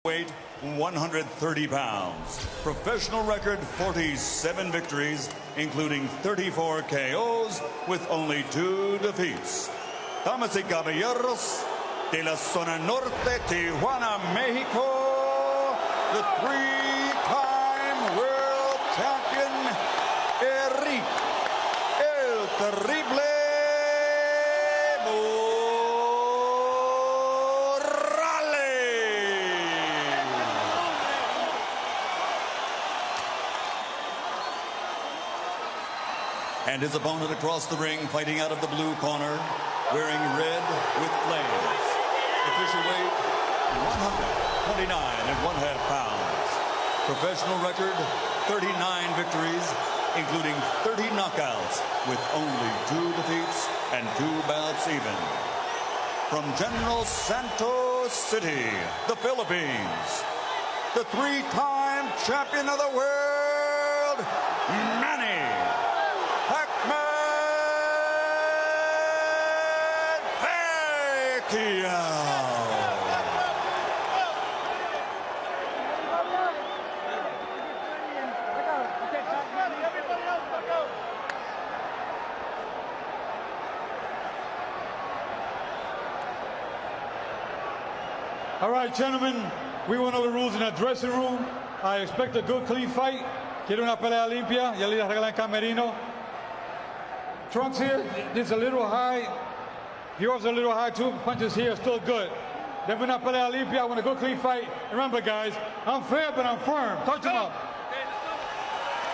Weight 130 pounds. Professional record 47 victories, including 34 KOs with only 2 defeats. Damas y caballeros, de la zona norte, Tijuana, Mexico, the 3-time world champion, Eric El Terrible and his opponent across the ring, fighting out of the blue corner, wearing red with flames. Official weight, 129.5 pounds. Professional record, 39 victories, including 30 knockouts, with only 2 defeats and 2 bouts even. From General Santos City, the Philippines, the 3-time champion of the world, Manny Pacquiao. All right, gentlemen, we went over the rules in the dressing room. I expect a good, clean fight. Quiero una pelea limpia. Ya le arregla el camerino. Trunks here, this is a little high. Yours a little high too. Punches here are still good. Then we're not pelea limpia. I want a good, clean fight. Remember, guys, I'm fair, but I'm firm. Touch him up.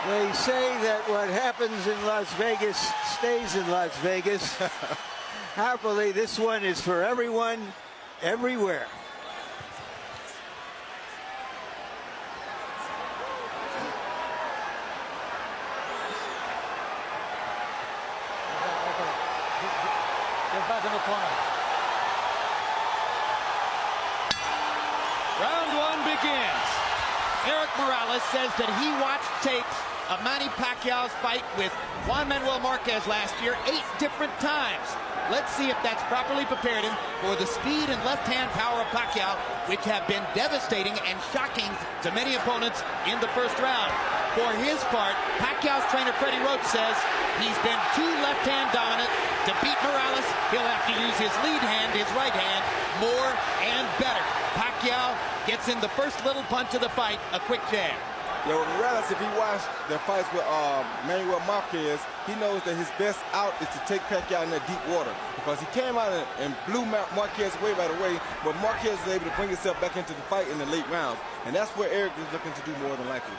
They say that what happens in Las Vegas stays in Las Vegas. Happily, this one is for everyone, everywhere. Back in the corner. Round 1 begins. Eric Morales says that he watched tapes of Manny Pacquiao's fight with Juan Manuel Marquez last year 8 different times. Let's see if that's properly prepared him for the speed and left-hand power of Pacquiao, which have been devastating and shocking to many opponents in the first round. For his part, Pacquiao's trainer Freddie Roach says he's been too left-hand dominant. To beat Morales, he'll have to use his lead hand, his right hand, more and better. Pacquiao gets in the first little punch of the fight, a quick jab. Yeah, well, Morales, if he watched the fights with Manuel Marquez, he knows that his best out is to take Pacquiao in that deep water, because he came out and blew Marquez away right away, but Marquez was able to bring himself back into the fight in the late rounds, and that's where Eric is looking to do more than likely.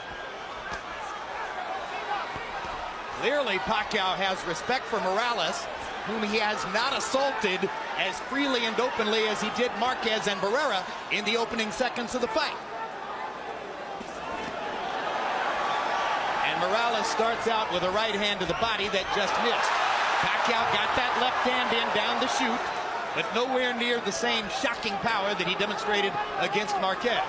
Clearly, Pacquiao has respect for Morales, whom he has not assaulted as freely and openly as he did Marquez and Barrera in the opening seconds of the fight. And Morales starts out with a right hand to the body that just missed. Pacquiao got that left hand in down the chute, but nowhere near the same shocking power that he demonstrated against Marquez.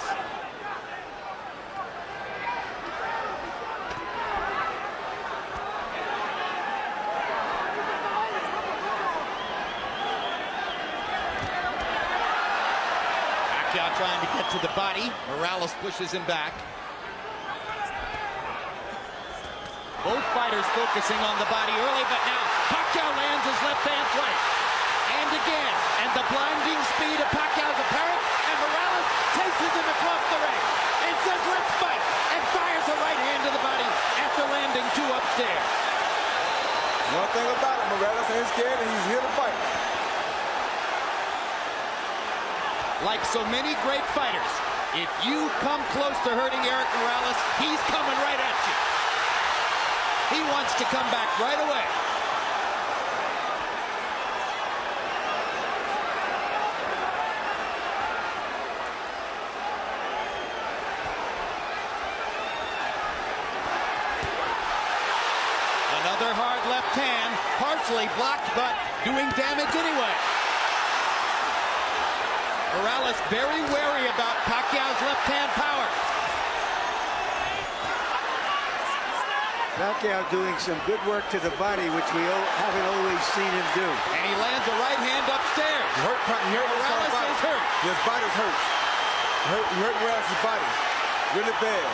Pacquiao trying to get to the body. Morales pushes him back. Both fighters focusing on the body early, but now Pacquiao lands his left hand twice. And again, and the blinding speed of Pacquiao's apparent, and Morales chases him across the ring and says, "Let's fight," and fires a right hand to the body after landing 2 upstairs. One thing about it, Morales ain't scared and he's here to fight. Like so many great fighters, if you come close to hurting Eric Morales, he's coming right at you. He wants to come back right away. Another hard left hand, partially blocked, but doing damage anyway. Morales very wary about Pacquiao's left-hand power. Pacquiao doing some good work to the body, which we haven't always seen him do. And he lands a right hand upstairs. Hurt, Morales is hurt. His body's hurt. hurt Morales' body really bad.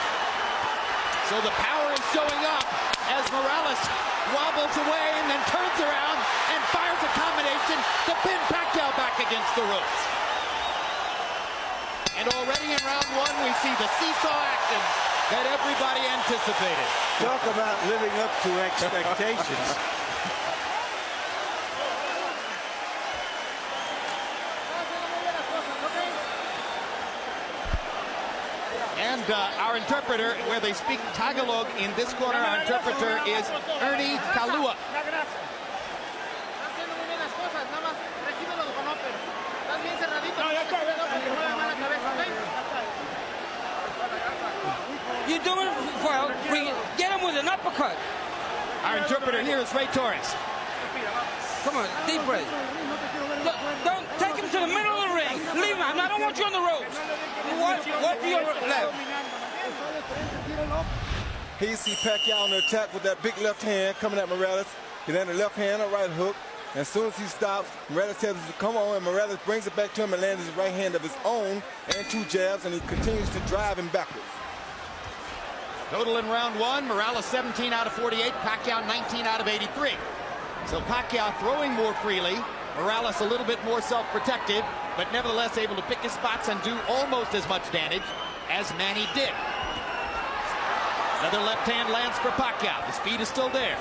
So the power is showing up as Morales wobbles away and then turns around and fires a combination to pin Pacquiao back against the ropes. And already in round one, we see the seesaw action that everybody anticipated. Talk about living up to expectations. And our interpreter, where they speak Tagalog in this corner, our interpreter is Ernie Kalua. You're doing well. Get him with an uppercut. Our interpreter here is Ray Torres. Come on, deep breath. Don't take him to the middle of the ring. Leave him. I don't want you on the ropes. Walk to your left. Here you see Pacquiao on the attack with that big left hand coming at Morales. He landed a left hand, a right hook. And as soon as he stops, Morales tells him to come on, and Morales brings it back to him and lands his right hand of his own and 2 jabs, and he continues to drive him backwards. Total in round one, Morales 17 out of 48, Pacquiao 19 out of 83. So Pacquiao throwing more freely, Morales a little bit more self-protective, but nevertheless able to pick his spots and do almost as much damage as Manny did. Another left hand lands for Pacquiao. The speed is still there.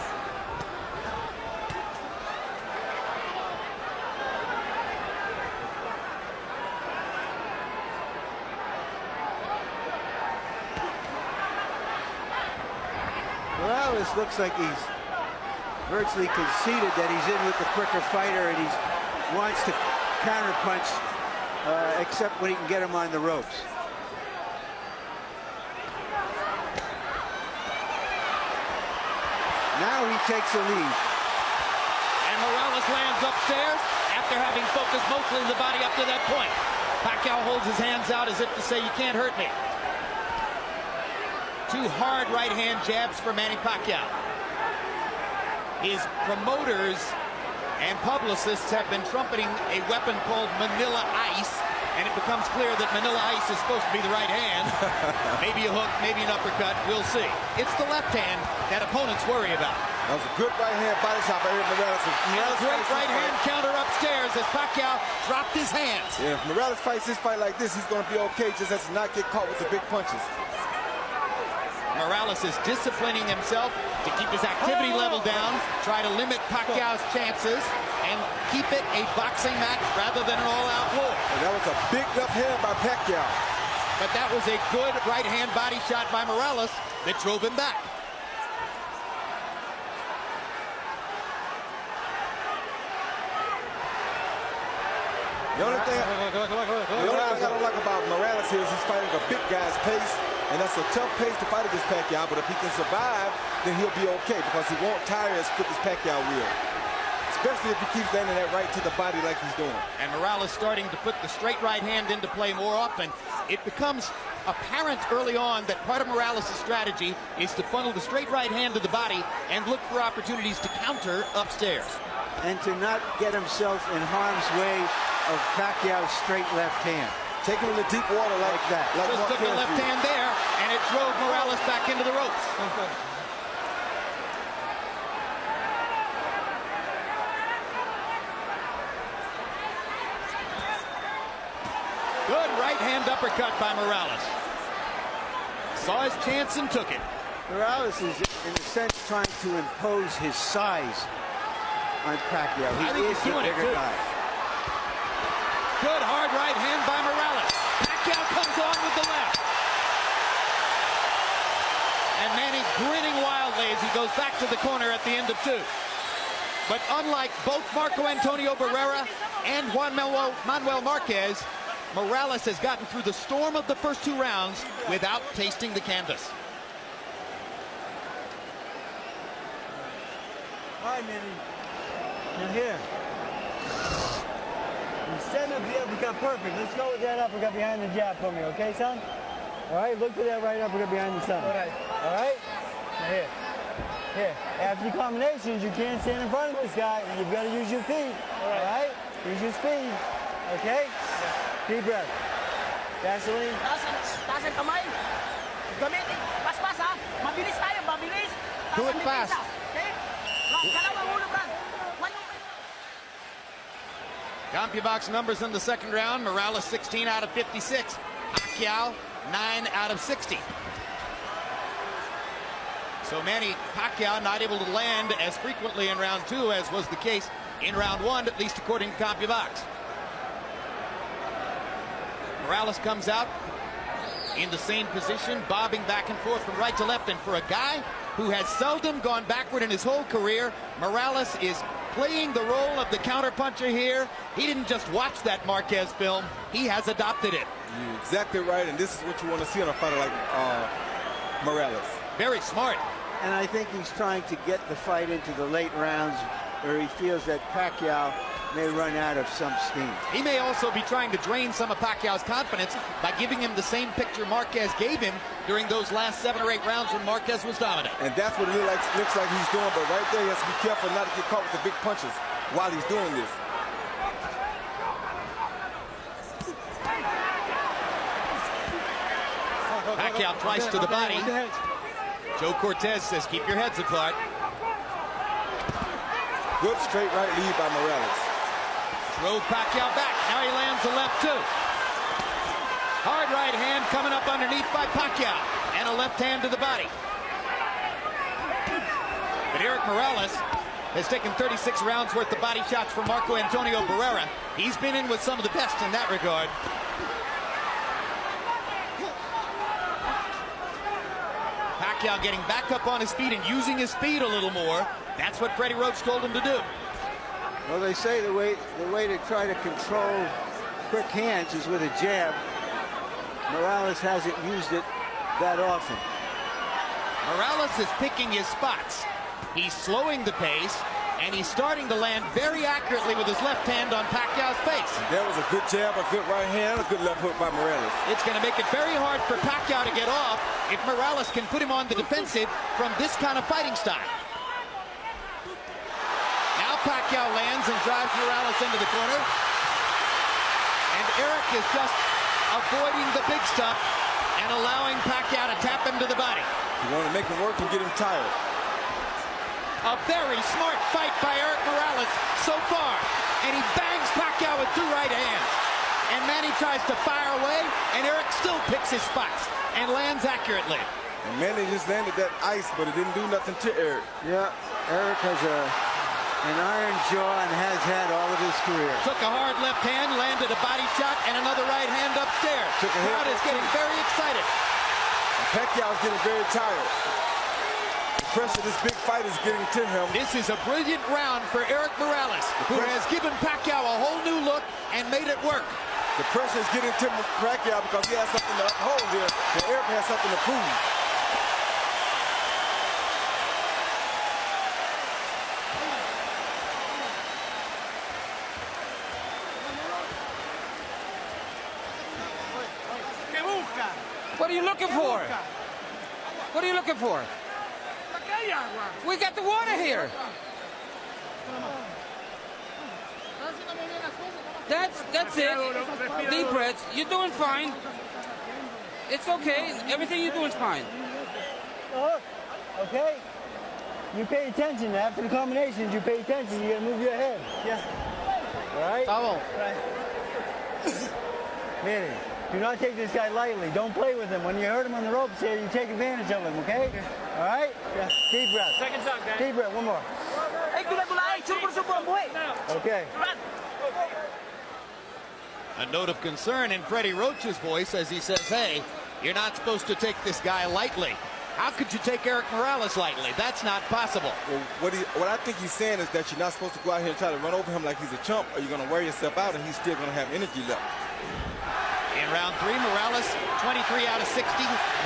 Morales looks like he's virtually conceded that he's in with the quicker fighter, and he wants to counterpunch, except when he can get him on the ropes. Now he takes a lead. And Morales lands upstairs after having focused mostly the body up to that point. Pacquiao holds his hands out as if to say, you can't hurt me. 2 hard right-hand jabs for Manny Pacquiao. His promoters and publicists have been trumpeting a weapon called Manila Ice, and it becomes clear that Manila Ice is supposed to be the right hand. Maybe a hook, maybe an uppercut, we'll see. It's the left hand that opponents worry about. That was a good right hand body shot by Morales. And a great right hand counter upstairs as Pacquiao dropped his hands. Yeah, if Morales fights this fight like this, he's going to be okay, just has to not get caught with the big punches. Morales is disciplining himself to keep his activity level down, try to limit Pacquiao's chances, and keep it a boxing match rather than an all-out war. And that was a big left hand by Pacquiao. But that was a good right-hand body shot by Morales that drove him back. The only thing I don't like about Morales here is he's fighting a big guy's pace, and that's a tough pace to fight against Pacquiao, but if he can survive, then he'll be okay because he won't tire as quick as Pacquiao will. Especially if he keeps landing that right to the body like he's doing. And Morales starting to put the straight right hand into play more often. It becomes apparent early on that part of Morales' strategy is to funnel the straight right hand to the body and look for opportunities to counter upstairs. And to not get himself in harm's way of Pacquiao's straight left hand. Take him in the deep water like that. Like Just took the left hand there, and it drove Morales back into the ropes. Good right hand uppercut by Morales. Saw his chance and took it. Morales is, in a sense, trying to impose his size on Pacquiao. He is the bigger guy. Good hard right hand by Morales. Pacquiao comes on with the left. And Manny grinning wildly as he goes back to the corner at the end of 2. But unlike both Marco Antonio Barrera and Juan Manuel Marquez, Morales has gotten through the storm of the first 2 rounds without tasting the canvas. Hi, Manny. Now here. You stand up the uppercut perfect. Let's go with that uppercut behind the jab for me, okay, son? All right, look for that right uppercut behind the son. All right. All right? Now here. Here. After your combinations, you can't stand in front of this guy. You've got to use your feet. All right? Use your speed. Okay? Yeah. Deep breath. Gasoline. Taas ang kamay. Gamitin. Pas-pas ha. Mabilis tayo, mabilis. Do it fast. Okay? Dalawang ulo, Brad. CompuBox numbers in the second round. Morales 16 out of 56. Pacquiao 9 out of 60. So Manny Pacquiao not able to land as frequently in round 2 as was the case in round 1, at least according to CompuBox. Morales comes out in the same position, bobbing back and forth from right to left. And for a guy who has seldom gone backward in his whole career, Morales is playing the role of the counterpuncher here. He didn't just watch that Marquez film, he has adopted it. You're exactly right, and this is what you want to see on a fighter like Morales. Very smart. And I think he's trying to get the fight into the late rounds where he feels that Pacquiao may run out of some steam. He may also be trying to drain some of Pacquiao's confidence by giving him the same picture Marquez gave him during those last 7 or 8 rounds when Marquez was dominant. And that's what it looks like he's doing, but right there he has to be careful not to get caught with the big punches while he's doing this. Pacquiao twice to the body. Joe Cortez says, keep your heads apart. Good straight right lead by Morales. Drove Pacquiao back. Now he lands the left too. Hard right hand coming up underneath by Pacquiao. And a left hand to the body. But Eric Morales has taken 36 rounds worth of body shots from Marco Antonio Barrera. He's been in with some of the best in that regard. Pacquiao getting back up on his feet and using his speed a little more. That's what Freddie Roach told him to do. Well, they say the way to try to control quick hands is with a jab. Morales hasn't used it that often. Morales is picking his spots. He's slowing the pace, and he's starting to land very accurately with his left hand on Pacquiao's face. That was a good jab, a good right hand, a good left hook by Morales. It's going to make it very hard for Pacquiao to get off if Morales can put him on the defensive from this kind of fighting style. Now Pacquiao lands and drives Morales into the corner. And Eric is just avoiding the big stuff and allowing Pacquiao to tap him to the body. You want to make him work and get him tired. A very smart fight by Eric Morales so far. And he bangs Pacquiao with 2 right hands. And Manny tries to fire away, and Eric still picks his spots and lands accurately. And Manny just landed that ice, but it didn't do nothing to Eric. Yeah, Eric has an iron jaw and has had all of his career. Took a hard left hand, landed a body shot, and another right hand upstairs. Took a Crowd is getting very excited. Pacquiao's getting very tired. The pressure this big fight is getting to him. This is a brilliant round for Eric Morales, who has given Pacquiao a whole new look and made it work. The pressure is getting to Pacquiao because he has something to uphold here, and Eric has something to prove. What are you looking for? What are you looking for? We got the water here. That's it. Deep breaths. You're doing fine. It's okay. Everything you're doing is fine. Oh, okay. You pay attention. After the combinations, you pay attention. You gotta move your head. Yeah. All right? Foul. Right. Manny, do not take this guy lightly. Don't play with him. When you hurt him on the ropes here, you take advantage of him, okay? All right? Yeah. Deep breath. Second shot, guys. Deep breath. One more. Okay. A note of concern in Freddie Roach's voice as he says, hey, you're not supposed to take this guy lightly. How could you take Eric Morales lightly? That's not possible. Well, what I think he's saying is that you're not supposed to go out here and try to run over him like he's a chump, or you're going to wear yourself out and he's still going to have energy left. In round 3, Morales, 23 out of 60.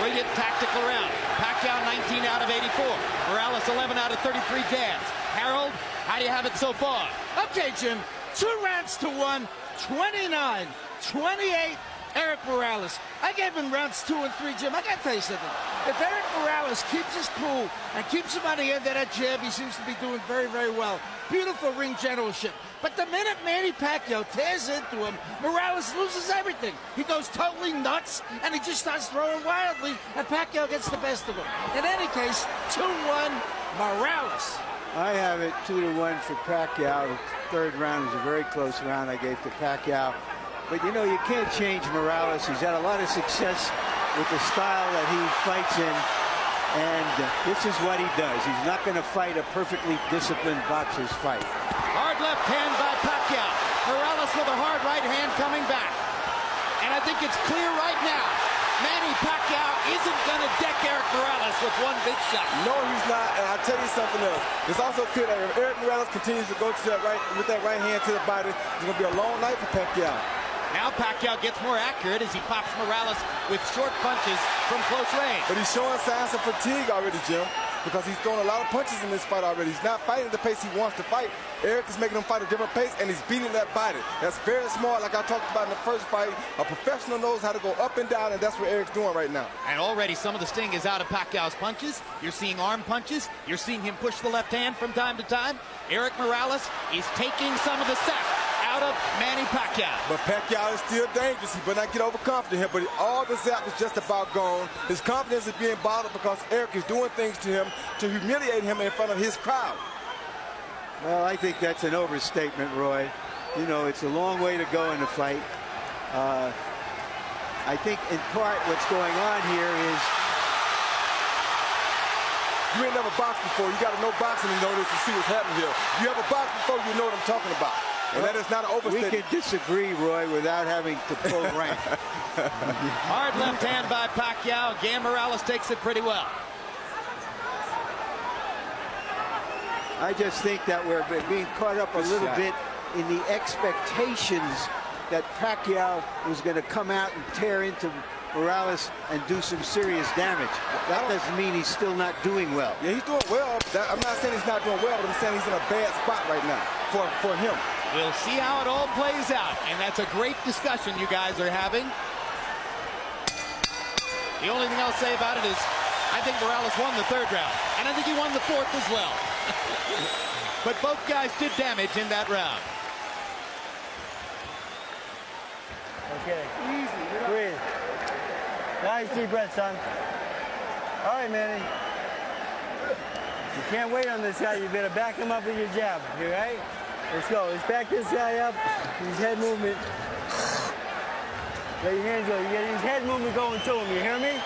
Brilliant tactical round. Pacquiao, 19 out of 84. Morales, 11 out of 33 jabs. Harold, how do you have it so far? Okay, Jim. 2 rounds to 1, 29, 28, Eric Morales. I gave him rounds 2 and 3, Jim. I got to tell you something. If Eric Morales keeps his cool and keeps him on the end of that jab, he seems to be doing very, very well. Beautiful ring generalship. But the minute Manny Pacquiao tears into him, Morales loses everything. He goes totally nuts, and he just starts throwing wildly, and Pacquiao gets the best of him. In any case, 2-1 Morales. I have it 2-1 for Pacquiao. The third round was a very close round I gave to Pacquiao. But, you know, you can't change Morales. He's had a lot of success with the style that he fights in. And this is what he does. He's not going to fight a perfectly disciplined boxer's fight. Hard left hand by Pacquiao. Morales with a hard right hand coming back. And I think it's clear right now, Manny Pacquiao isn't going to deck Eric Morales with one big shot. No, he's not. And I'll tell you something else. It's also clear that if Eric Morales continues to go to that with that right hand to the body, it's going to be a long night for Pacquiao. Now Pacquiao gets more accurate as he pops Morales with short punches from close range. But he's showing signs of fatigue already, Jim, because he's thrown a lot of punches in this fight already. He's not fighting at the pace he wants to fight. Eric is making him fight a different pace, and he's beating that body. That's very smart, like I talked about in the first fight. A professional knows how to go up and down, and that's what Eric's doing right now. And already some of the sting is out of Pacquiao's punches. You're seeing arm punches. You're seeing him push the left hand from time to time. Eric Morales is taking some of the sap out of Manny Pacquiao. But Pacquiao is still dangerous. He better not get overconfident here, but all the zap is just about gone. His confidence is being bottled because Eric is doing things to him to humiliate him in front of his crowd. Well, I think that's an overstatement, Roy. You know, it's a long way to go in the fight. I think in part what's going on here is you ain't never boxed before. You got to know boxing in order to see what's happening here. You ever boxed before, you know what I'm talking about. And that is not an overstatement. We can disagree, Roy, without having to pull rank. Hard left hand by Pacquiao. Again, Morales takes it pretty well. I just think that we're being caught up a little bit in the expectations that Pacquiao was going to come out and tear into Morales and do some serious damage. That doesn't mean he's still not doing well. Yeah, he's doing well. I'm not saying he's not doing well, but I'm saying he's in a bad spot right now for him. We'll see how it all plays out, and that's a great discussion you guys are having. The only thing I'll say about it is I think Morales won the third round, and I think he won the fourth as well. But both guys did damage in that round. Okay. Easy. Breathe. Nice deep breath, son. All right, Manny. You can't wait on this guy. You better back him up with your jab. You right? Let's go. Let's back this guy up. His head movement. Let your hands go. You get his head movement going to him. You hear me?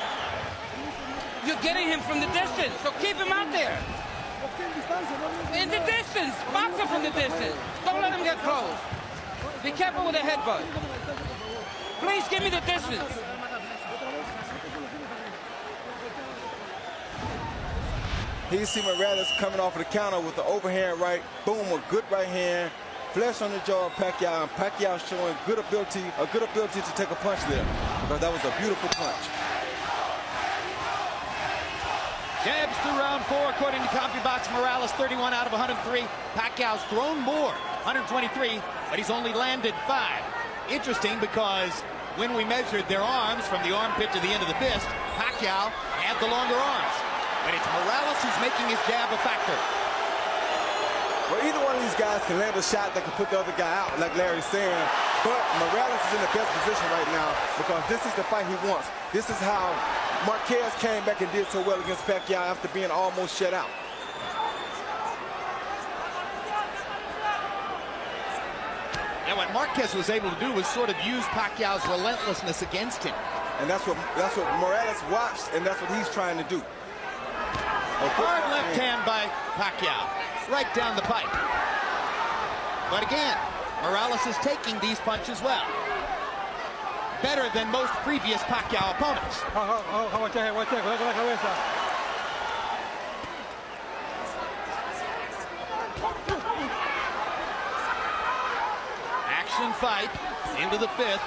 You're getting him from the distance, so keep him out there. In the distance. Box him from the distance. Don't let him get close. Be careful with the headbutt. Please give me the distance. Here you see Morales coming off of the counter with the overhand right. Boom, a good right hand. Flesh on the jaw of Pacquiao. And Pacquiao showing a good ability to take a punch there. Because that was a beautiful punch. Jabs through round 4, according to CompuBox. Morales 31 out of 103. Pacquiao's thrown more, 123, but he's only landed 5. Interesting because when we measured their arms from the armpit to the end of the fist, Pacquiao had the longer arms. But it's Morales who's making his jab a factor. Well, either one of these guys can land a shot that can put the other guy out, like Larry's saying. But Morales is in the best position right now because this is the fight he wants. This is how Marquez came back and did so well against Pacquiao after being almost shut out. And what Marquez was able to do was sort of use Pacquiao's relentlessness against him. And that's what Morales watched, and that's what he's trying to do. Hard left hand by Pacquiao, right down the pipe. But again, Morales is taking these punches well. Better than most previous Pacquiao opponents. Action fight into the 5th.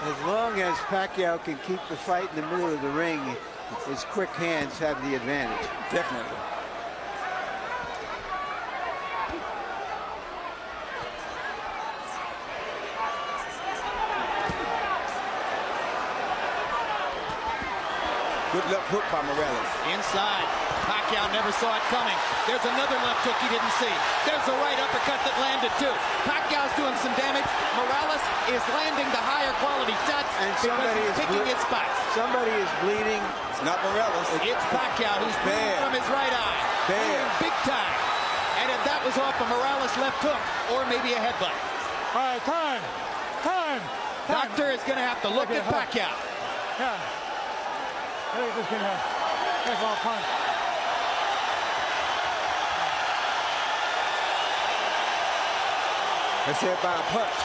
As long as Pacquiao can keep the fight in the middle of the ring, his quick hands have the advantage. Definitely. Good left hook by Morales. Inside. Pacquiao never saw it coming. There's another left hook he didn't see. There's a right uppercut that landed too. Pacquiao's doing some damage. Morales is landing the higher quality shots And because somebody he's is picking his spots. Somebody is bleeding. It's not Morales. It's Pacquiao who's bleeding from his right eye. Bleeding big time. And if that was off a Morales left hook, or maybe a headbutt. All right, time. Doctor is going to have to look at Pacquiao. Yeah. Look at this thing here. That's all punch. It's hit by a punch.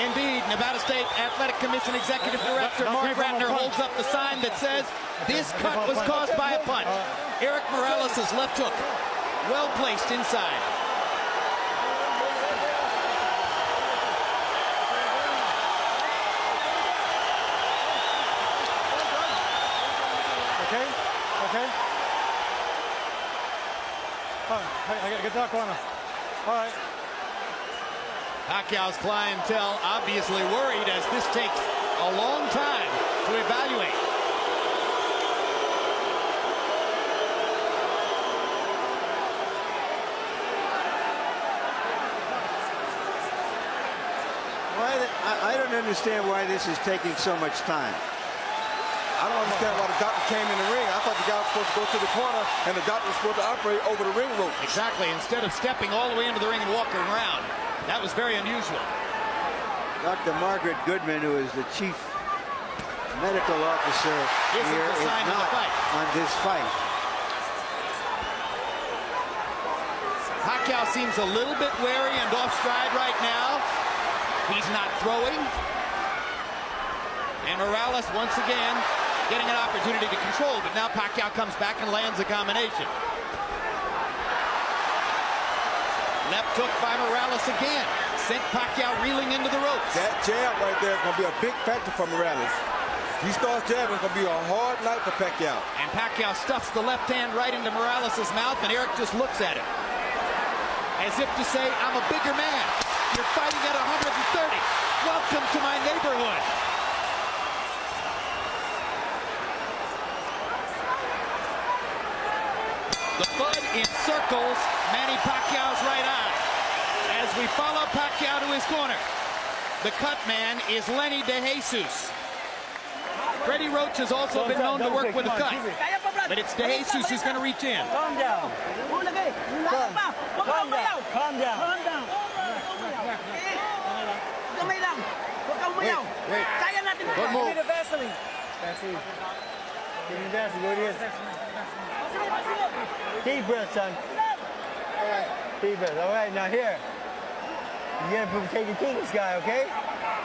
Indeed, Nevada State Athletic Commission Executive Director Mark Ratner holds up the sign that says this cut was caused by a punch. Eric Morales' left hook, well placed inside. Okay. I gotta get that corner. All right. Pacquiao's clientele obviously worried as this takes a long time to evaluate. I don't understand why this is taking so much time. I don't understand why the doctor came in the ring. I thought the guy was supposed to go to the corner and the doctor was supposed to operate over the ring rope. Exactly, instead of stepping all the way into the ring and walking around. That was very unusual. Dr. Margaret Goodman, who is the chief medical officer here, is not on this fight. Pacquiao seems a little bit wary and off stride right now. He's not throwing. And Morales once again getting an opportunity to control, but now Pacquiao comes back and lands a combination. Left hook by Morales again. Sent Pacquiao reeling into the ropes. That jab right there is going to be a big factor for Morales. If he starts jabbing, it's going to be a hard night for Pacquiao. And Pacquiao stuffs the left hand right into Morales' mouth, and Eric just looks at him. As if to say, I'm a bigger man. You're fighting at 130. Welcome to my neighborhood. The bud encircles Manny Pacquiao's right eye. As we follow Pacquiao to his corner, the cut man is Lenny DeJesus. Freddie Roach has also been known to work with a cut, but it's DeJesus who's going to reach in. Calm down. Calm down. Wait. Don't move. Give me the Vaseline. Vaseline. Give me the Vaseline. Go to deep breath, son. All right. Deep breath. All right, now here. You gotta take it to this guy, okay?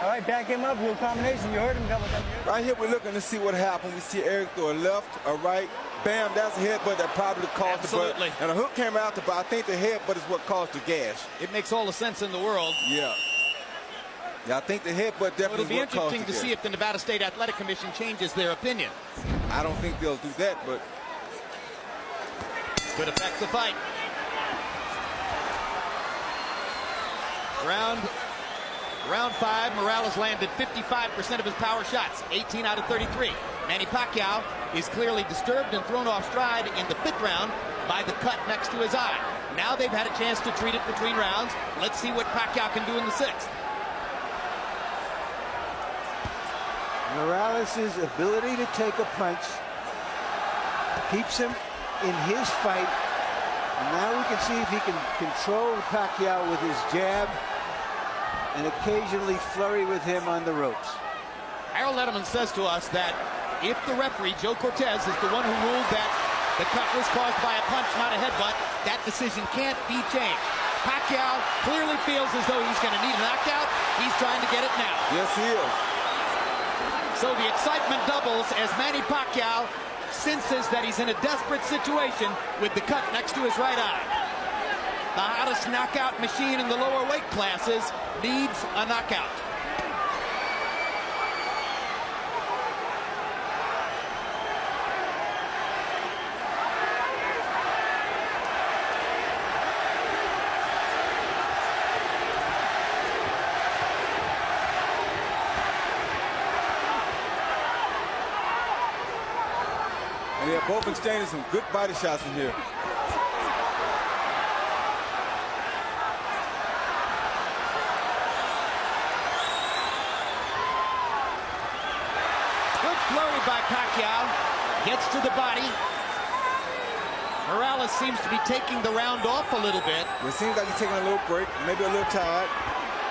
All right, back him up. Do a combination. You heard him a couple times. Right here, we're looking to see what happened. We see Eric throw a left, a right. Bam, that's a headbutt that probably caused Absolutely. the butt. And a hook came out, but I think the headbutt is what caused the gash. It makes all the sense in the world. Yeah. Yeah, I think the headbutt definitely It'll be is what caused interesting the to gash. see if the Nevada State Athletic Commission changes their opinion. I don't think they'll do that, but Could affect the fight. Round 5, Morales landed 55% of his power shots, 18 out of 33. Manny Pacquiao is clearly disturbed and thrown off stride in the 5th round by the cut next to his eye. Now they've had a chance to treat it between rounds. Let's see what Pacquiao can do in the 6th. Morales' ability to take a punch keeps him in his fight. And now we can see if he can control Pacquiao with his jab and occasionally flurry with him on the ropes. Harold Edelman says to us that if the referee, Joe Cortez, is the one who ruled that the cut was caused by a punch, not a headbutt, that decision can't be changed. Pacquiao clearly feels as though he's going to need a knockout. He's trying to get it now. yes, he is. So the excitement doubles as Manny Pacquiao senses that he's in a desperate situation with the cut next to his right eye. The hottest knockout machine in the lower weight classes needs a knockout. And they're both exchanging some good body shots in here. Good flurry by Pacquiao. Gets to the body. Morales seems to be taking the round off a little bit. It seems like he's taking a little break, maybe a little tired,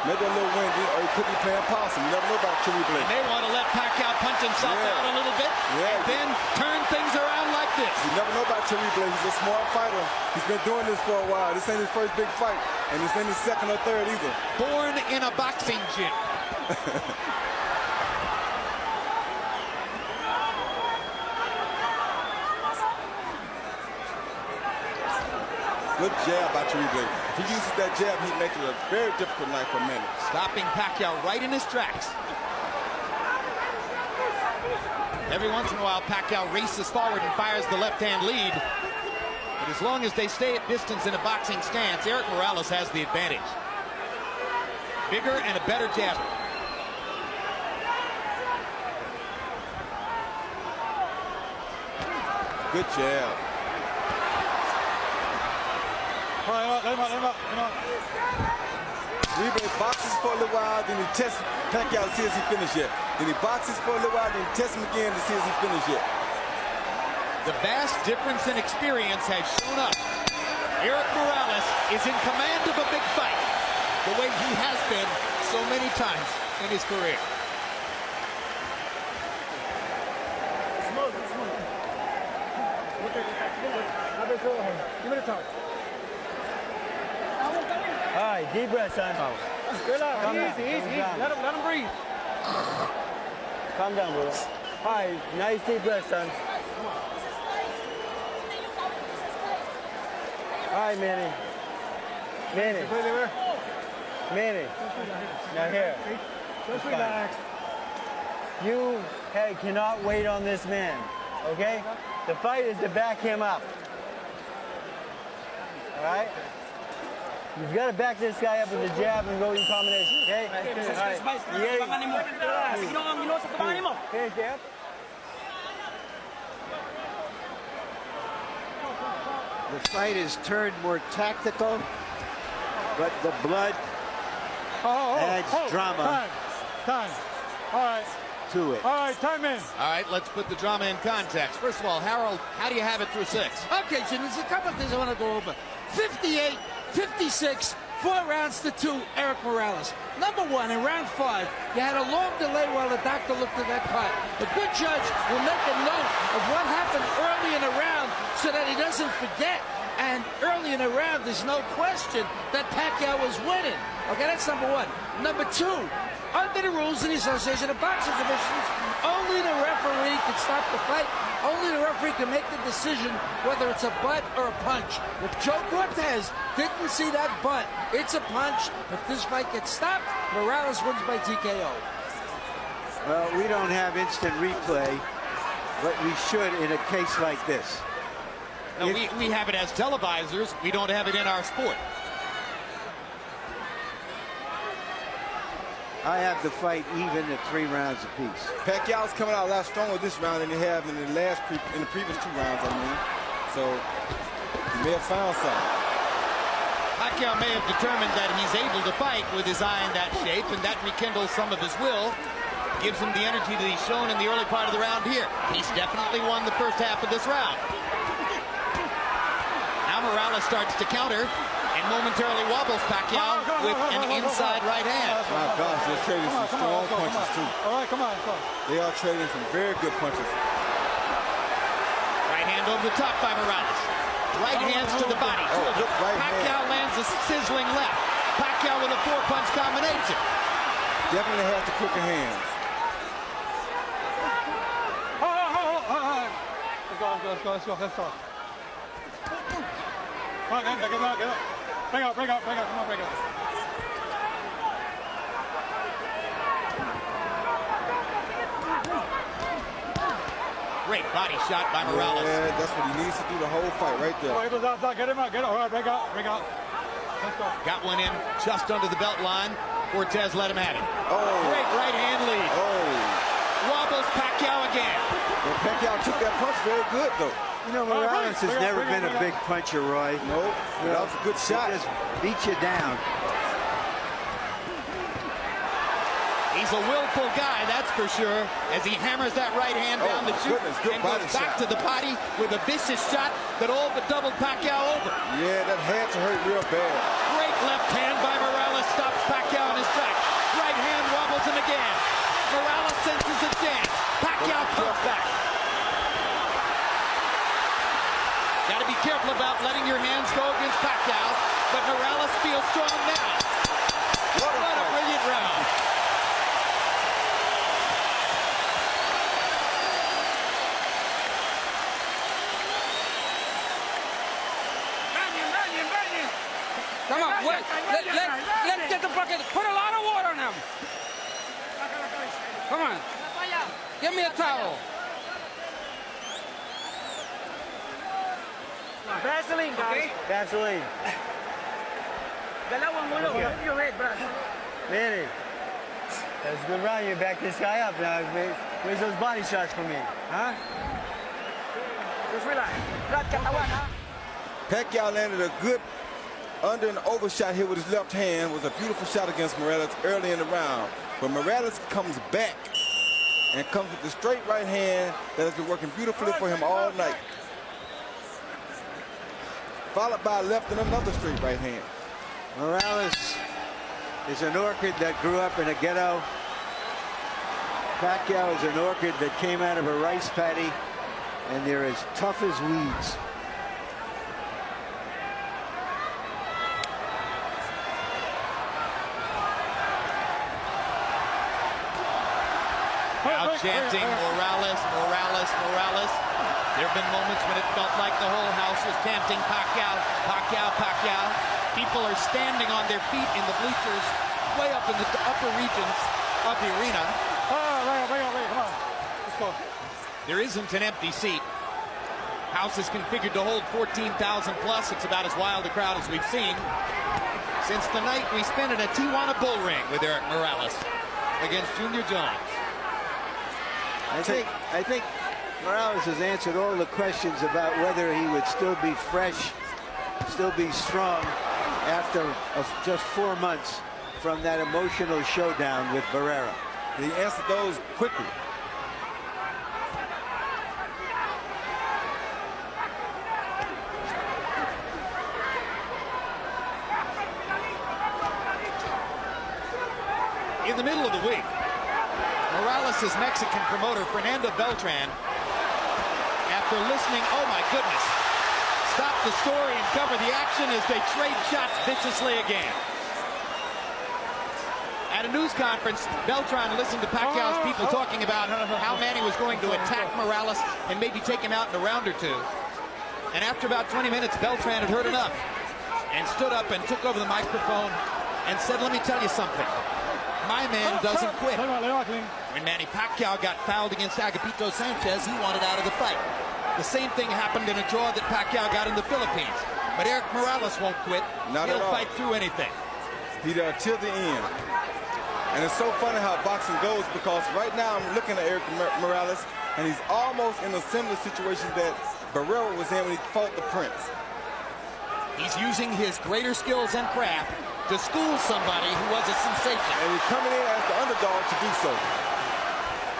maybe a little windy, or he could be playing possum. You never know about Chewy Blake. They want to let Pacquiao punch himself out a little bit, and then turn things around like this. You never know about Chewy Blake. He's a smart fighter. He's been doing this for a while. This ain't his first big fight, and this ain't his second or third either. Born in a boxing gym. Good jab by Chewy Blake. If he uses that jab, he'd make it a very difficult night for Manny. Stopping Pacquiao right in his tracks. Every once in a while, Pacquiao races forward and fires the left-hand lead. But as long as they stay at distance in a boxing stance, Eric Morales has the advantage. Bigger and a better jabber. Good jab. All right, let him up. Chewy boxes for a little while, then he tests Pacquiao to see if he finished yet. Then he boxes for a little while, then he tests him again to see if he finished yet. The vast difference in experience has shown up. Eric Morales is in command of a big fight, the way he has been so many times in his career. Give me the top. All right, deep breath, son. Calm down. Easy. Let him breathe. Calm down, bro. All right, nice deep breath, son. All right, Manny. Now here. Just relax. You cannot wait on this man, okay? The fight is to back him up. All right? You've got to back this guy up with the jab and go in combination, okay? All right. Okay, jab. The fight has turned more tactical, but the blood adds drama Time. All right. to it. All right, time in. All right, let's put the drama in context. First of all, Harold, how do you have it through 6? Okay, Jim, there's a couple of things I want to go over. 58, 56, 4 rounds to 2, Eric Morales. Number 1, in round 5, you had a long delay while the doctor looked at that cut. The good judge will make a note of what happened early in the round so that he doesn't forget. And early in the round, there's no question that Pacquiao was winning. Okay, that's number 1. Number 2, under the rules of the Association of Boxing Commissions, only the referee can stop the fight. Only the referee can make the decision whether it's a butt or a punch. If Joe Cortez didn't see that butt, it's a punch. If this fight gets stopped, Morales wins by TKO. Well, we don't have instant replay, but we should in a case like this. No, we have it as televisors. We don't have it in our sport. I have the fight even at 3 rounds apiece. Pacquiao's coming out a lot stronger this round than he have in the previous 2 rounds, I mean. So he may have found something. Pacquiao may have determined that he's able to fight with his eye in that shape, and that rekindles some of his will. Gives him the energy that he's shown in the early part of the round here. He's definitely won the first half of this round. Now Morales starts to counter and momentarily wobbles Pacquiao with an inside right hand. My gosh, they're trading some strong punches too. All right, come on. They are trading some very good punches. Right hand over the top by Morales. Right hands to the body. Pacquiao lands a sizzling left. Pacquiao with a 4-punch combination. Definitely has the quicker hands. Let's go. Come on, get up. Break out. Come on, break out. Great body shot by Morales. Yeah, that's what he needs to do the whole fight right there. Get him out. All right, break out. Let's go. Got one in just under the belt line. Cortez let him have it. Oh. Great right hand lead. Oh. Wobbles Pacquiao again. And Pacquiao took that punch very good, though. You know, Morales has never been a big puncher, Roy. No, that was a good shot. He just beat you down. He's a willful guy, that's for sure, as he hammers that right hand down the chute and goes back to the body with a vicious shot that all but doubled Pacquiao over. Yeah, that had to hurt real bad. Great left hand by Morales stops Pacquiao in his track. Right hand wobbles him again. Morales senses a chance. Pacquiao comes back. Got to be careful about letting your hands go against Pacquiao, but Morales feels strong now. What a brilliant round. Come on, let's get the bucket. Put a lot of water on him. Come on. Give me a towel. Vaseline, guys. Okay. Vaseline. Dalawang ulo. Okay. Your head, bro. Manny, that's a good round. You back this guy up now. Where's those body shots for me? Huh? Just relax. Flat katawan, ha? Pacquiao landed a good under and over shot here with his left hand. Was a beautiful shot against Morales early in the round. But Morales comes back and comes with the straight right hand that has been working beautifully for him all night. Followed by a left and another straight right hand. Morales is an orchid that grew up in a ghetto. Pacquiao is an orchid that came out of a rice paddy, and they're as tough as weeds. Now chanting Morales, Morales, Morales. There have been moments when it felt like the whole house was chanting Pacquiao, Pacquiao, Pacquiao. People are standing on their feet in the bleachers way up in the upper regions of the arena. Come on. Let's go. There isn't an empty seat. House is configured to hold 14,000 plus. It's about as wild a crowd as we've seen since the night we spent in a Tijuana bull ring with Eric Morales against Junior Jones. I think Morales has answered all the questions about whether he would still be fresh, still be strong after just 4 months from that emotional showdown with Barrera. He answered those quickly. In the middle of the week, Morales' Mexican promoter, Fernando Beltran, after listening, oh my goodness, stopped the story and covered the action as they trade shots viciously again. At a news conference, Beltran listened to Pacquiao's people talking about how Manny was going to attack Morales and maybe take him out in a round or two. And after about 20 minutes, Beltran had heard enough and stood up and took over the microphone and said, let me tell you something. My man doesn't quit. When Manny Pacquiao got fouled against Agapito Sanchez, he wanted out of the fight. The same thing happened in a draw that Pacquiao got in the Philippines. But Eric Morales won't quit. He'll fight through anything. He's there till the end. And it's so funny how boxing goes, because right now I'm looking at Eric Morales, and he's almost in a similar situation that Barrera was in when he fought the Prince. He's using his greater skills and craft to school somebody who was a sensation. And he's coming in as the underdog to do so.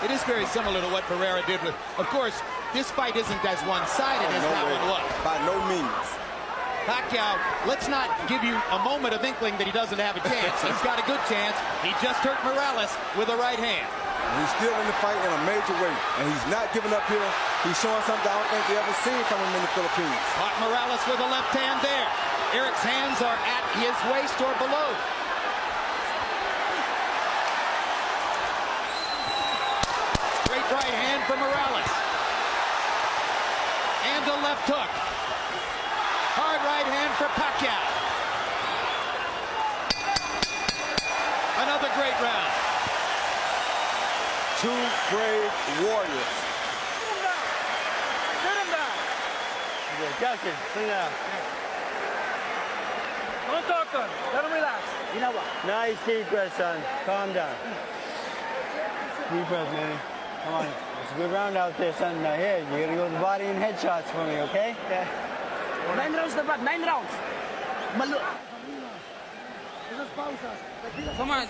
It is very similar to what Barrera did with, of course, this fight isn't as one-sided as that one was. By no means. Pacquiao, let's not give you a moment of inkling that he doesn't have a chance. He's got a good chance. He just hurt Morales with a right hand. He's still in the fight in a major way, and he's not giving up here. He's showing something I don't think they ever seen from him in the Philippines. Caught Morales with a left hand there. Eric's hands are at his waist or below. Straight right hand for Morales. And a left hook. Hard right hand for Pacquiao. Another great round. Two brave warriors. Sit him down. Justin, clean out. Don't talk to him. Let him relax. You know what? Nice deep breath, son. Calm down. Deep breath, man. Come on. It's a good round out there, son. Now here, you gotta go to the body and headshots for me, okay? Yeah. 9 rounds dapat, 9 rounds. Come on.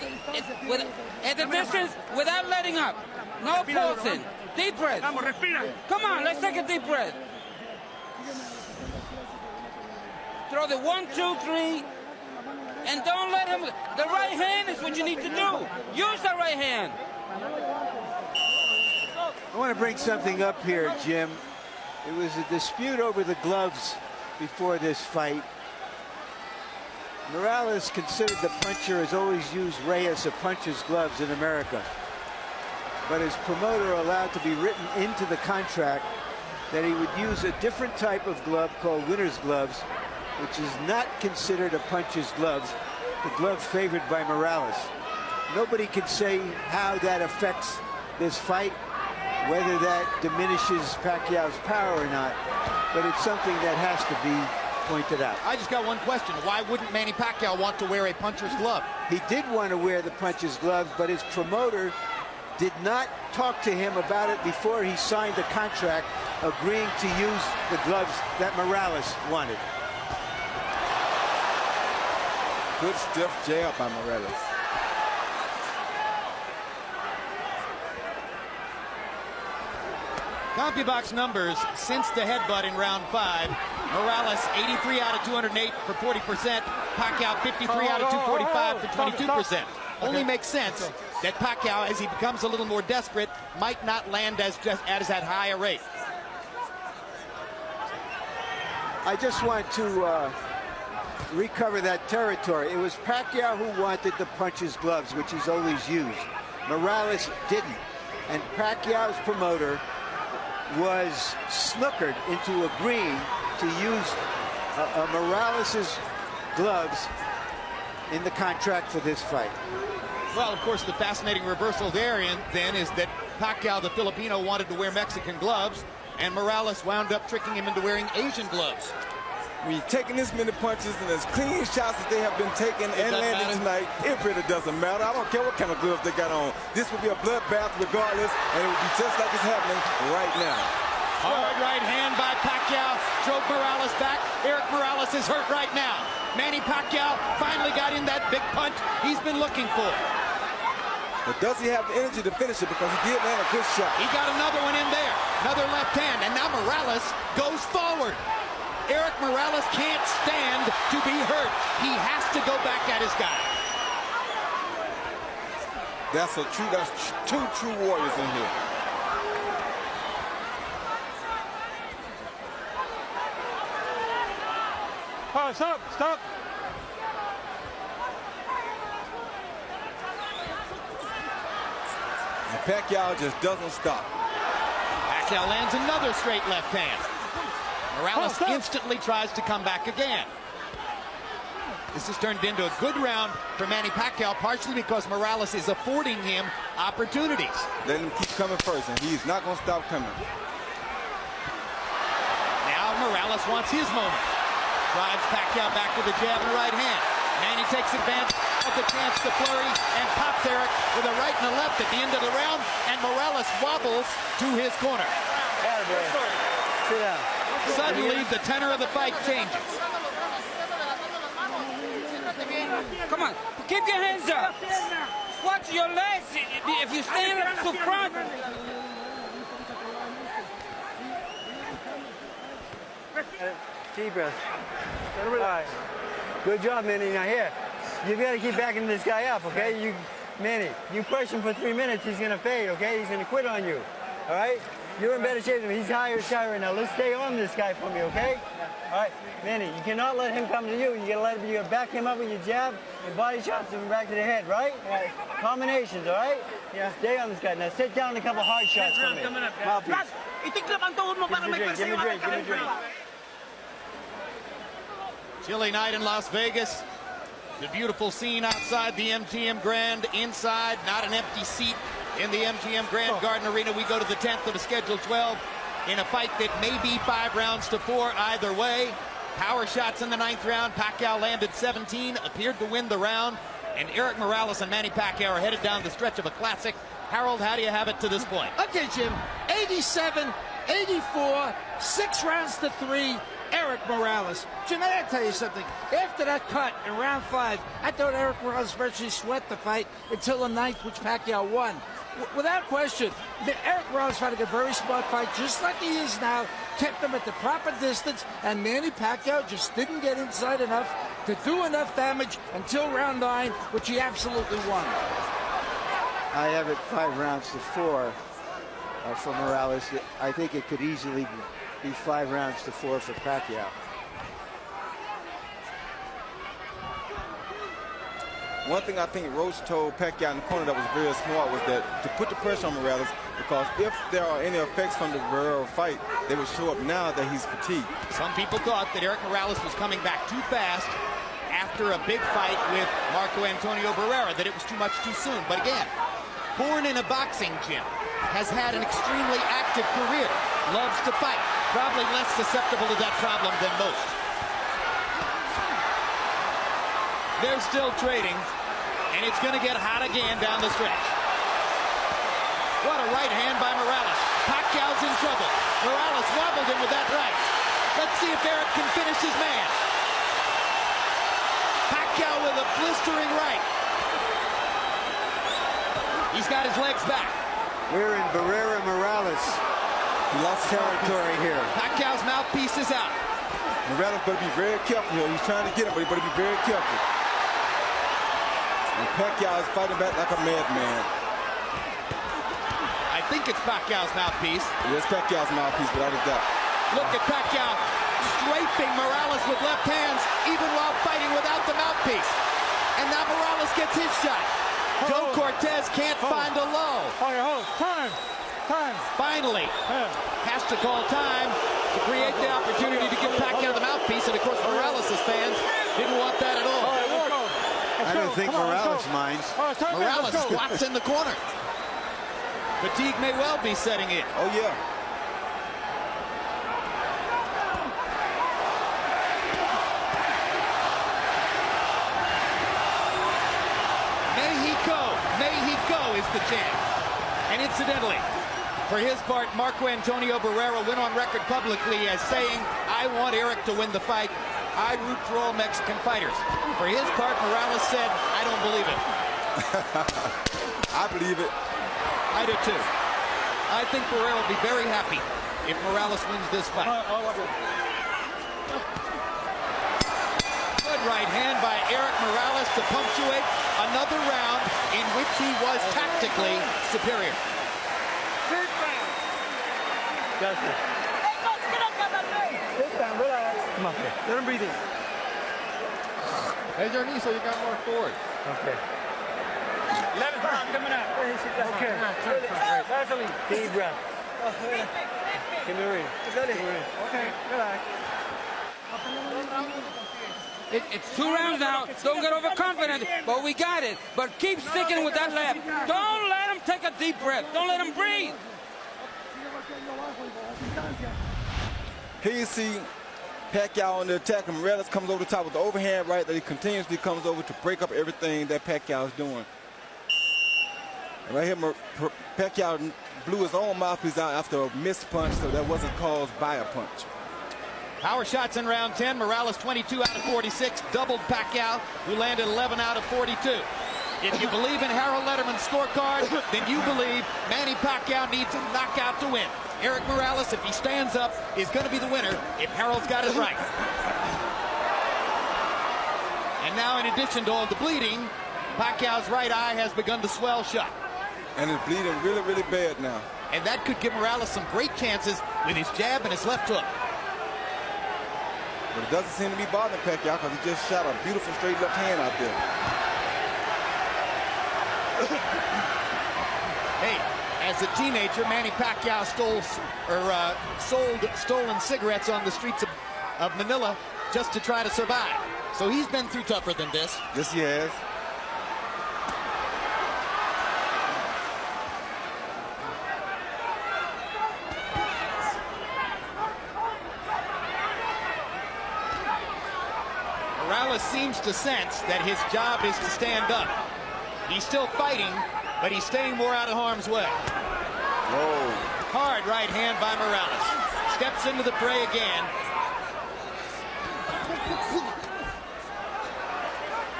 At the distance, without letting up. No pulsing. Deep breath. Come on, let's take a deep breath. Throw the 1, 2, 3. And don't let him. The right hand is what you need to do. Use the right hand. I want to bring something up here, Jim. It was a dispute over the gloves before this fight. Morales considered the puncher has always used Reyes of puncher's gloves in America. But his promoter allowed to be written into the contract that he would use a different type of glove called winner's gloves, which is not considered a puncher's gloves, the glove favored by Morales. Nobody can say how that affects this fight, whether that diminishes Pacquiao's power or not, but it's something that has to be pointed out. I just got one question. Why wouldn't Manny Pacquiao want to wear a puncher's glove? He did want to wear the puncher's glove, but his promoter did not talk to him about it before he signed the contract, agreeing to use the gloves that Morales wanted. Good stiff jab by Morales. CompuBox numbers since the headbutt in round 5. Morales 83 out of 208 for 40%. Pacquiao 53 out of 245 for 22%. Only makes sense that Pacquiao, as he becomes a little more desperate, might not land as that high a rate. I just want to recover that territory. It was Pacquiao who wanted the puncher's gloves, which he's always used. Morales didn't. And Pacquiao's promoter was snookered into agreeing to use Morales's gloves in the contract for this fight. Well, of course, the fascinating reversal there then is that Pacquiao, the Filipino, wanted to wear Mexican gloves, and Morales wound up tricking him into wearing Asian gloves. When you're taking this many punches and as clean shots as they have been taken and landing tonight, it really doesn't matter. I don't care what kind of gloves they got on. This will be a bloodbath regardless, and it will be just like it's happening right now. Hard right hand by Pacquiao drove Morales back. Eric Morales is hurt right now. Manny Pacquiao finally got in that big punch he's been looking for. But does he have the energy to finish it? Because he did land a good shot. He got another one in there. Another left hand, and now Morales goes forward. Eric Morales can't stand to be hurt. He has to go back at his guy. That's two true warriors in here. Oh, stop, stop. And Pacquiao just doesn't stop. Pacquiao lands another straight left hand. Morales instantly tries to come back again. This has turned into a good round for Manny Pacquiao, partially because Morales is affording him opportunities. Let him keep coming first, and he's not going to stop coming. Now Morales wants his moment. Drives Pacquiao back with a jab and a right hand. Manny takes advantage of the chance to flurry and pops Eric with a right and a left at the end of the round, and Morales wobbles to his corner. Sit down. Suddenly, the tenor of the fight changes. Come on. Keep your hands up. Watch your legs. If you stand up to front. Deep breath. All right. Good job, Manny. Now here, you've got to keep backing this guy up, okay? Manny, you push him for 3 minutes, he's going to fade, okay? He's going to quit on you, all right? You're in better shape than him. He's higher shy right now. Let's stay on this guy for me, okay? All right, Manny, you cannot let him come to you. You gotta back him up with your jab and body shots to him back to the head, right? Right. Combinations, all right? Yeah. Stay on this guy. Now sit down and a couple hard shots for me. Mouthpiece. Itiklop ang tuhod mo para may pwersa yung Give me a drink. Chilly night in Las Vegas. The beautiful scene outside the MGM Grand. Inside, not an empty seat in the MGM Grand Garden Arena. We go to the 10th of a scheduled 12 in a fight that may be 5 rounds to 4 either way. Power shots in the 9th round. Pacquiao landed 17, appeared to win the round. And Eric Morales and Manny Pacquiao are headed down the stretch of a classic Harold, how do you have it to this point? Okay, Jim. 87, 84, 6 rounds to 3. Eric Morales. Jim, I gotta tell you something. After that cut in round 5, I thought Eric Morales virtually sweat the fight until the 9th, which Pacquiao won. Without question, Eric Morales fighting a very smart fight, just like he is now, kept him at the proper distance, and Manny Pacquiao just didn't get inside enough to do enough damage until round 9, which he absolutely won. I have it 5 rounds to 4 for Morales. I think it could easily be 5 rounds to 4 for Pacquiao. One thing I think Roach told Pacquiao in the corner that was very smart was that to put the pressure on Morales, because if there are any effects from the Barrera fight, they would show up now that he's fatigued. Some people thought that Eric Morales was coming back too fast after a big fight with Marco Antonio Barrera, that it was too much too soon. But again, born in a boxing gym, has had an extremely active career, loves to fight, probably less susceptible to that problem than most. They're still trading, and it's going to get hot again down the stretch. What a right hand by Morales. Pacquiao's in trouble. Morales wobbled him with that right. Let's see if Eric can finish his man. Pacquiao with a blistering right. He's got his legs back. We're in Barrera Morales. He lost territory here. Pacquiao's mouthpiece is out. Morales better be very careful here. He's trying to get him, but he better be very careful. And Pacquiao is fighting back like a madman. I think it's Pacquiao's mouthpiece. It is Pacquiao's mouthpiece, without a doubt. Look at Pacquiao strafing Morales with left hands, even while fighting without the mouthpiece. And now Morales gets his shot. Joe Cortez can't find a low. Time. Finally, has to call time to create the opportunity to give Pacquiao the mouthpiece. And of course, Morales' fans didn't want that at all. I don't think Morales minds. Morales squats in the corner. Fatigue may well be setting in. Oh, yeah. Mexico is the champ. And incidentally, for his part, Marco Antonio Barrera went on record publicly as saying, I want Eric to win the fight. I root for all Mexican fighters. For his part, Morales said, I don't believe it. I believe it. I do too. I think Barrera will be very happy if Morales wins this fight. Good right hand by Eric Morales to punctuate another round in which he was tactically superior. Sit down. Justin. Sit down, relax. Come on, let him breathe in. Bend your knee so you got more forward. Okay. 11 pounds coming up. Okay. Vaseline. Deep breath. Give me a ring. Okay, relax. It's 2 rounds now. Don't get overconfident, but we got it. But keep sticking with that left. Don't let him take a deep breath. Don't let him breathe. Here you see Pacquiao on the attack, and Morales comes over the top with the overhand right that he continuously comes over to break up everything that Pacquiao is doing. And right here, Pacquiao blew his own mouthpiece out after a missed punch, so that wasn't caused by a punch. Power shots in round 10. Morales 22 out of 46. Doubled Pacquiao, who landed 11 out of 42. If you believe in Harold Letterman's scorecard, then you believe Manny Pacquiao needs a knockout to win. Eric Morales, if he stands up, is going to be the winner if Harold's got it right. And now, in addition to all the bleeding, Pacquiao's right eye has begun to swell shut. And it's bleeding really, really bad now. And that could give Morales some great chances with his jab and his left hook. But it doesn't seem to be bothering Pacquiao because he just shot a beautiful straight left hand out there. Hey, as a teenager, Manny Pacquiao sold stolen cigarettes on the streets of Manila just to try to survive. So he's been through tougher than this. Yes, he has. Morales seems to sense that his job is to stand up. He's still fighting, but he's staying more out of harm's way. Whoa. Hard right hand by Morales. Steps into the fray again.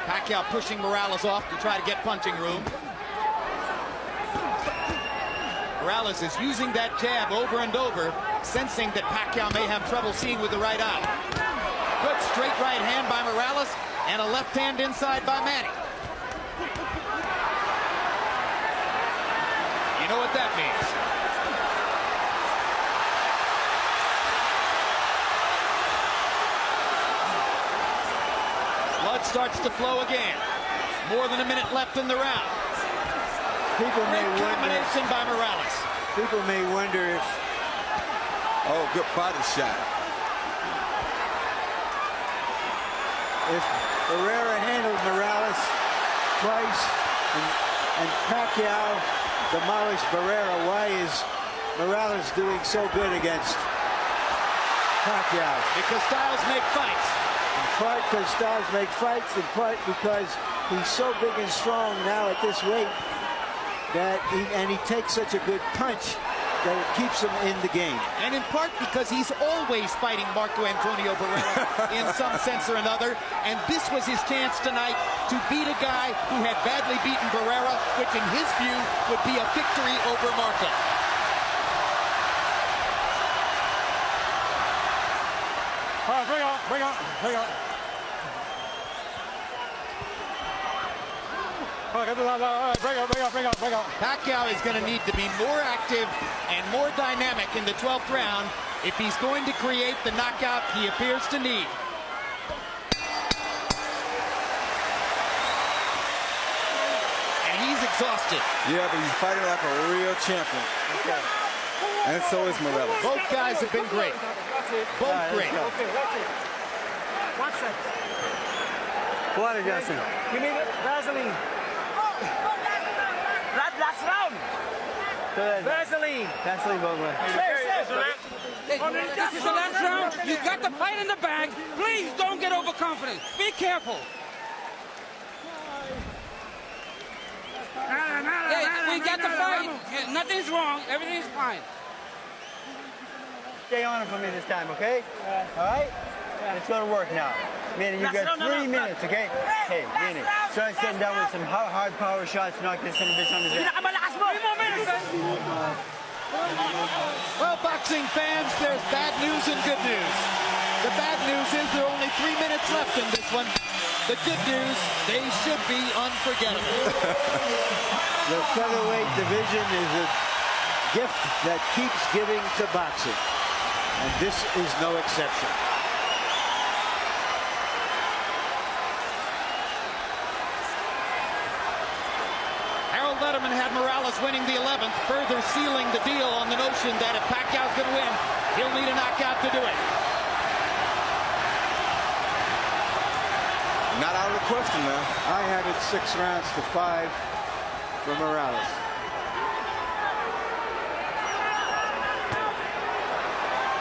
Pacquiao pushing Morales off to try to get punching room. Morales is using that jab over and over, sensing that Pacquiao may have trouble seeing with the right eye. Good straight right hand by Morales and a left hand inside by Manny. You know what that means. Blood starts to flow again. More than a minute left in the round. People may Great wonder. combination by Morales. People may wonder if. Oh, good body shot. If Barrera handled Morales twice and Pacquiao demolished Barrera, why is Morales doing so good against Pacquiao? Because styles make fights. In part because styles make fights, in part because he's so big and strong now at this weight that he takes such a good punch that it keeps him in the game. And in part because he's always fighting Marco Antonio Barrera in some sense or another. And this was his chance tonight to beat a guy who had badly beaten Barrera, which in his view would be a victory over Marco. All right, bring on, bring on, bring on. All right, bring on. Pacquiao is going to need to be more active and more dynamic in the 12th round if he's going to create the knockout he appears to need. And he's exhausted. Yeah, but he's fighting like a real champion. Okay. And so is Morales. Both guys have been great. Both great. Okay, that's it. 1 second. What, Justin? Give me Vaseline. Last round. Go ahead. Vaseline. Vaseline both ways. Hey, this is the last round. You got the fight in the bag. Please don't get overconfident. Be careful. Hey, we got the fight. Nothing's wrong. Everything's fine. Stay on it for me this time, okay? All right? Let's go to work now. Manny, you got 3 minutes, okay? Hey, Manny, try sitting down with some hard power shots, knock this son of a bitch on his head. Well, boxing fans, there's bad news and good news. The bad news is there are only 3 minutes left in this one. The good news, they should be unforgettable. The featherweight division is a gift that keeps giving to boxing, and this is no exception. Harold Letterman had Morales winning the 11th, further sealing the deal on the notion that if Pacquiao's going to win, he'll need a knockout to do it. Not out of the question now. I have it 6 rounds to 5 for Morales.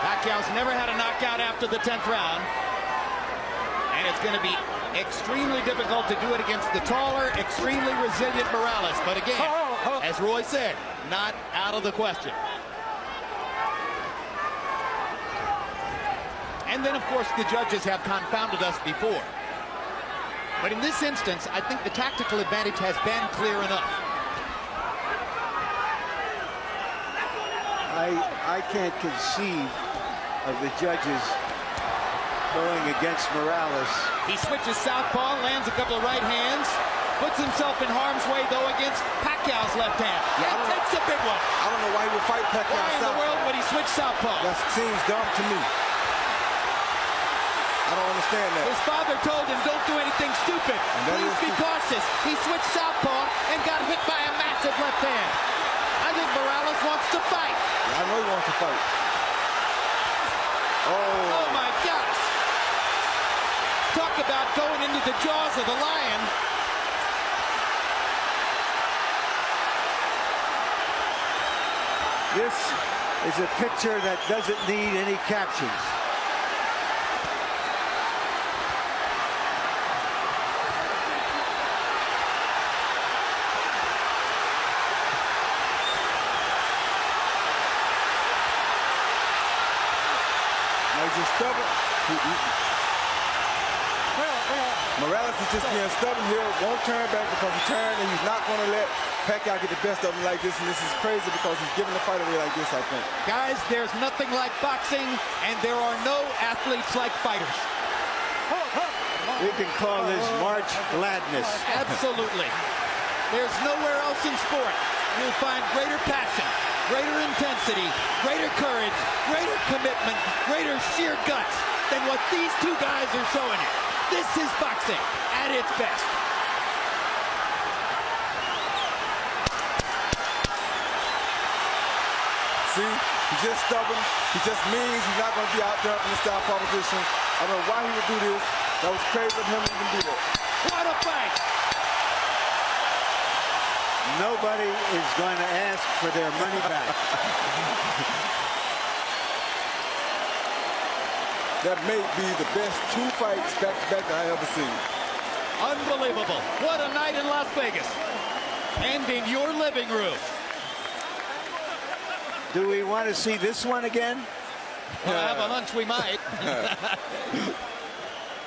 Pacquiao's never had a knockout after the 10th round. And it's going to be extremely difficult to do it against the taller, extremely resilient Morales. But again, as Roy said, not out of the question. And then, of course, the judges have confounded us before. But in this instance, I think the tactical advantage has been clear enough. I can't conceive of the judges going against Morales. He switches southpaw, lands a couple of right hands, puts himself in harm's way, though, against Pacquiao's left hand. Yeah, That takes a big one. I don't know why he would fight Pacquiao. Why in the world would he switch southpaw? That seems dumb to me. I don't understand that. His father told him, don't do anything stupid. Please be cautious. He switched southpaw and got hit by a massive left hand. I think Morales wants to fight. I know he wants to fight. Oh, my gosh. Talk about going into the jaws of the lion. This is a picture that doesn't need any captions. Now he's just stubborn. Morales is just being stubborn here. Won't turn back because he turned, and he's not going to let Pacquiao get the best of him like this. And this is crazy because he's giving the fight away like this, I think. Guys, there's nothing like boxing, and there are no athletes like fighters. We can call this March Gladness. Absolutely. There's nowhere else in sport you'll find greater passion, greater intensity, greater courage, greater commitment, greater sheer guts than what these two guys are showing you. This is boxing at its best. See, he's just stubborn. He just means he's not going to be out there in the southpaw position. I don't know why he would do this. That was crazy of him to even do that. What a fight! Nobody is going to ask for their money back. That may be the best two fights back-to-back that I ever seen. Unbelievable. What a night in Las Vegas. And in your living room. Do we want to see this one again? Well, I have a hunch we might.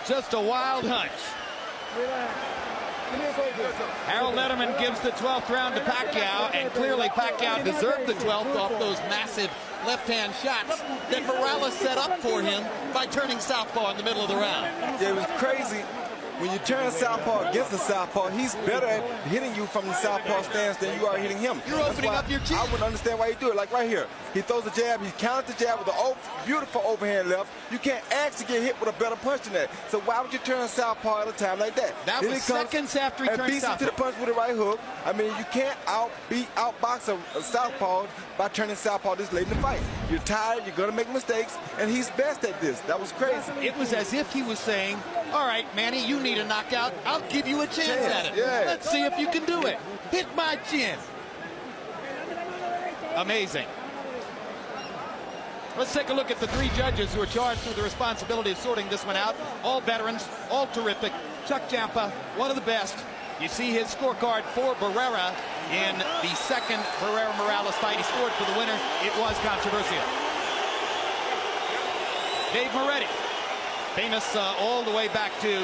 Just a wild hunch. Harold Letterman gives the 12th round to Pacquiao, and clearly Pacquiao deserved the 12th off those massive left-hand shots that Morales set up for him by turning southpaw in the middle of the round. Yeah, it was crazy. When you turn southpaw against the southpaw, he's better at hitting you from the southpaw stance than you are hitting him. You're opening up your chin. I wouldn't understand why he do it. Like right here, he throws a jab, he counters the jab with a beautiful overhand left. You can't ask to get hit with a better punch than that. So why would you turn southpaw at a time like that? That was seconds after he turned beats him to the punch with a right hook. I mean, you can't outbox a southpaw by turning southpaw this late in the fight. You're tired, you're going to make mistakes, and he's best at this. That was crazy. It was as if he was saying, all right, Manny, you need a knockout. I'll give you a chance at it. Yeah. Let's see if you can do it. Hit my chin. Amazing. Let's take a look at the three judges who are charged with the responsibility of sorting this one out. All veterans, all terrific. Chuck Champa, one of the best. You see his scorecard for Barrera in the second Barrera-Morales fight. He scored for the winner. It was controversial. Dave Moretti, famous all the way back to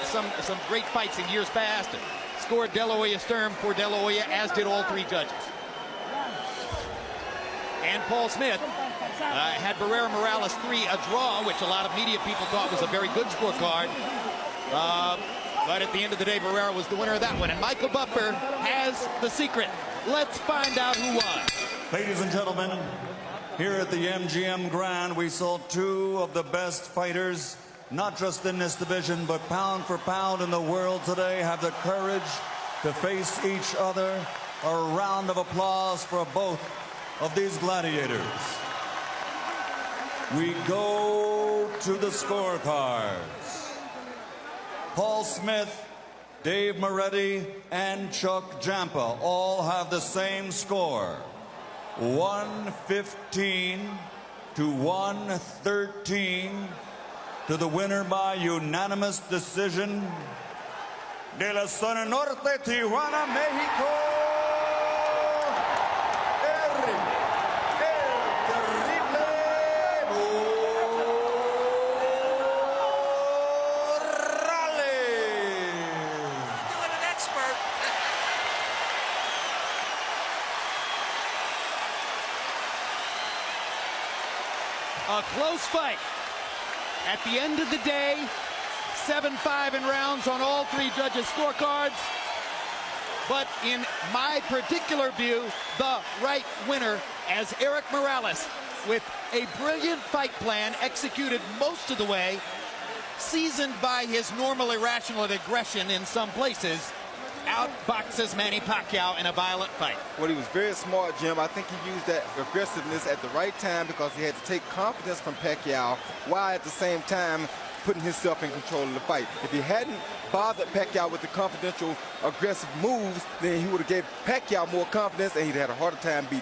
some great fights in years past. Scored De La Hoya Sturm for De La Hoya, as did all three judges. And Paul Smith had Barrera-Morales 3 a draw, which a lot of media people thought was a very good scorecard. But at the end of the day, Barrera was the winner of that one. And Michael Buffer has the secret. Let's find out who won. Ladies and gentlemen, here at the MGM Grand, we saw two of the best fighters, not just in this division, but pound for pound in the world today, have the courage to face each other. A round of applause for both of these gladiators. We go to the scorecards. Paul Smith, Dave Moretti, and Chuck Champa all have the same score. 115 to 113 to the winner by unanimous decision. De la Zona Norte, Tijuana, Mexico. A close fight. At the end of the day, 7-5 in rounds on all three judges' scorecards. But in my particular view, the right winner as Eric Morales, with a brilliant fight plan executed most of the way, seasoned by his normal irrational aggression in some places, outboxes Manny Pacquiao in a violent fight. Well, he was very smart, Jim. I think he used that aggressiveness at the right time because he had to take confidence from Pacquiao while at the same time putting himself in control of the fight. If he hadn't bothered Pacquiao with the confidential, aggressive moves, then he would have gave Pacquiao more confidence and he'd had a harder time beating.